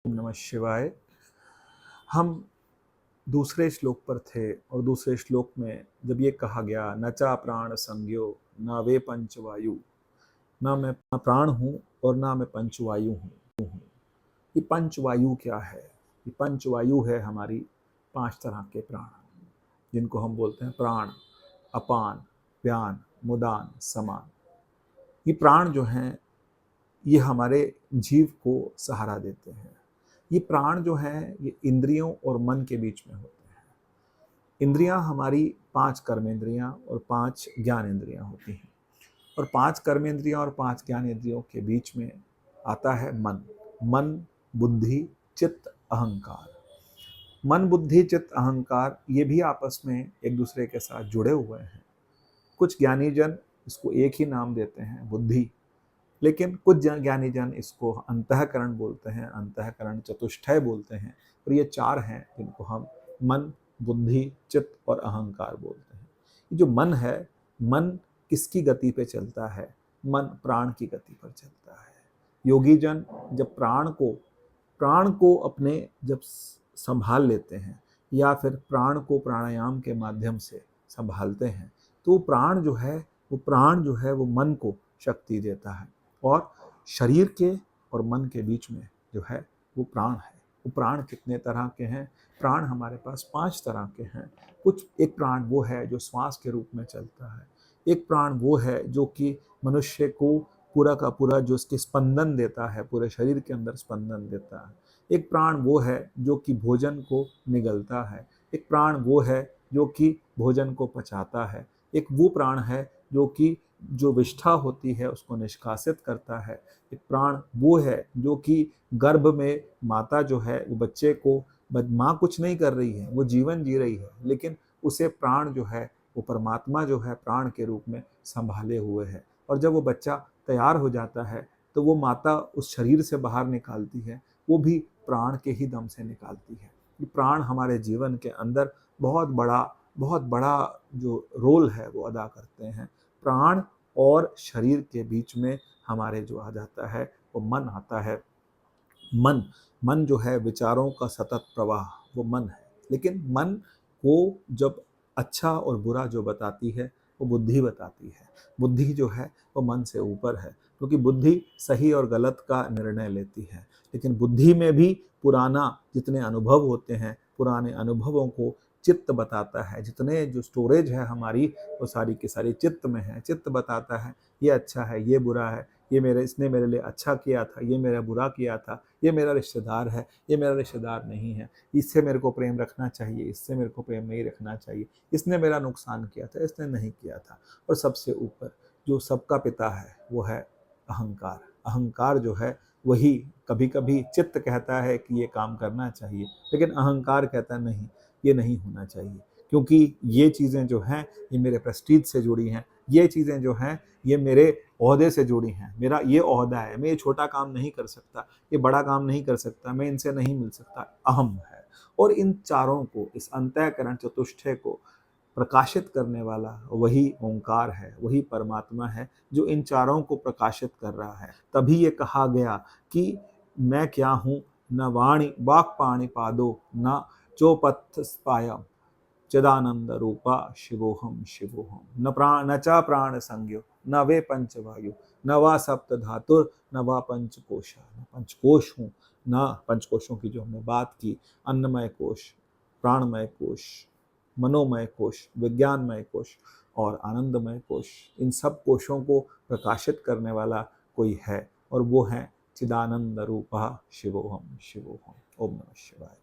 ओम नमः शिवाय। हम दूसरे श्लोक पर थे और दूसरे श्लोक में जब ये कहा गया न चा प्राण संज्ञो न वे पंचवायु, ना मैं प्राण हूँ और ना मैं पंचवायु हूँ। ये पंचवायु क्या है? ये पंचवायु है हमारी 5 तरह के प्राण, जिनको हम बोलते हैं प्राण, अपान, व्यान, मुदान, समान। ये प्राण जो हैं ये हमारे जीव को सहारा देते हैं। ये प्राण जो हैं ये इंद्रियों और मन के बीच में होते हैं। इंद्रियां हमारी 5 कर्मेंद्रियां और 5 ज्ञानेंद्रियां होती हैं, और 5 कर्मेंद्रियां और 5 ज्ञानेंद्रियों के बीच में आता है मन। मन, बुद्धि, चित्त, अहंकार। मन, बुद्धि, चित्त, अहंकार ये भी आपस में एक दूसरे के साथ जुड़े हुए हैं। कुछ ज्ञानी जन इसको एक ही नाम देते हैं, बुद्धि, लेकिन कुछ ज्ञानी जन इसको अंतःकरण बोलते हैं, अंतःकरण चतुष्टय बोलते हैं। और ये 4 हैं जिनको हम मन, बुद्धि, चित्त और अहंकार बोलते हैं। ये जो मन है, मन किसकी गति पे चलता है? मन प्राण की गति पर चलता है। योगी जन जब प्राण को अपने जब संभाल लेते हैं या फिर प्राण को प्राणायाम के माध्यम से संभालते हैं, तो प्राण जो है वो मन को शक्ति देता है। और शरीर के और मन के बीच में जो है वो प्राण है। वो प्राण कितने तरह के हैं? प्राण हमारे पास 5 तरह के हैं। एक प्राण वो है जो श्वास के रूप में चलता है। एक प्राण वो है जो कि मनुष्य को पूरा का पूरा जो उसके स्पंदन देता है, पूरे शरीर के अंदर स्पंदन देता है। एक प्राण वो है जो कि भोजन को निगलता है। एक प्राण वो है जो कि भोजन को पचाता है। एक वो प्राण है जो कि जो विष्ठा होती है उसको निष्कासित करता है। एक प्राण वो है जो कि गर्भ में माता जो है वो बच्चे को, माँ कुछ नहीं कर रही है, वो जीवन जी रही है, लेकिन उसे प्राण जो है वो परमात्मा जो है प्राण के रूप में संभाले हुए है। और जब वो बच्चा तैयार हो जाता है तो वो माता उस शरीर से बाहर निकालती है, वो भी प्राण के ही दम से निकालती है। ये प्राण हमारे जीवन के अंदर बहुत बड़ा जो रोल है वो अदा करते हैं। प्राण और शरीर के बीच में हमारे जो आ जाता है वो मन आता है। मन जो है विचारों का सतत प्रवाह, वो मन है। लेकिन मन को जब अच्छा और बुरा जो बताती है वो बुद्धि बताती है। बुद्धि जो है वो मन से ऊपर है, क्योंकि बुद्धि सही और गलत का निर्णय लेती है। लेकिन बुद्धि में भी पुराना जितने अनुभव होते हैं, पुराने अनुभवों को चित्त बताता है। जितने जो स्टोरेज है हमारी, वो सारी की सारी चित्त में है। चित्त बताता है ये अच्छा है, ये बुरा है, इसने मेरे लिए अच्छा किया था, ये मेरा बुरा किया था, ये मेरा रिश्तेदार है, ये मेरा रिश्तेदार नहीं है, इससे मेरे को प्रेम रखना चाहिए, इससे मेरे को प्रेम नहीं रखना चाहिए, इसने मेरा नुकसान किया था, इसने नहीं किया था। और सबसे ऊपर जो सबका पिता है वो है अहंकार। अहंकार जो है वही, कभी कभी चित्त कहता है कि ये काम करना चाहिए, लेकिन अहंकार कहता है नहीं, ये नहीं होना चाहिए, क्योंकि ये चीज़ें जो हैं ये मेरे प्रेस्टीज से जुड़ी हैं, ये चीज़ें जो हैं ये मेरे ओहदे से जुड़ी हैं। मेरा ये ओहदा है, मैं ये छोटा काम नहीं कर सकता, ये बड़ा काम नहीं कर सकता, मैं इनसे नहीं मिल सकता। अहम है। और इन चारों को, इस अंतःकरण चतुष्टय को प्रकाशित करने वाला वही ओंकार है, वही परमात्मा है जो इन चारों को प्रकाशित कर रहा है। तभी ये कहा गया कि मैं क्या हूँ? न वाणी वाक् पाणि पादो न चोपथ स्पायम चिदानंद रूपा शिवोहम शिवोहम। न चा प्राण संज्ञो न वे पंचवायु न वा सप्त धातुर न वा पंचकोशा। न पंचकोश हूँ, न पंचकोशों की जो हमने बात की, अन्नमय कोश, प्राणमय कोश, मनोमय कोश, विज्ञानमय कोश और आनंदमय कोश, इन सब कोशों को प्रकाशित करने वाला कोई है, और वो है चिदानंद रूपा शिवोहम शिवोहम। ओम नमः शिवाय।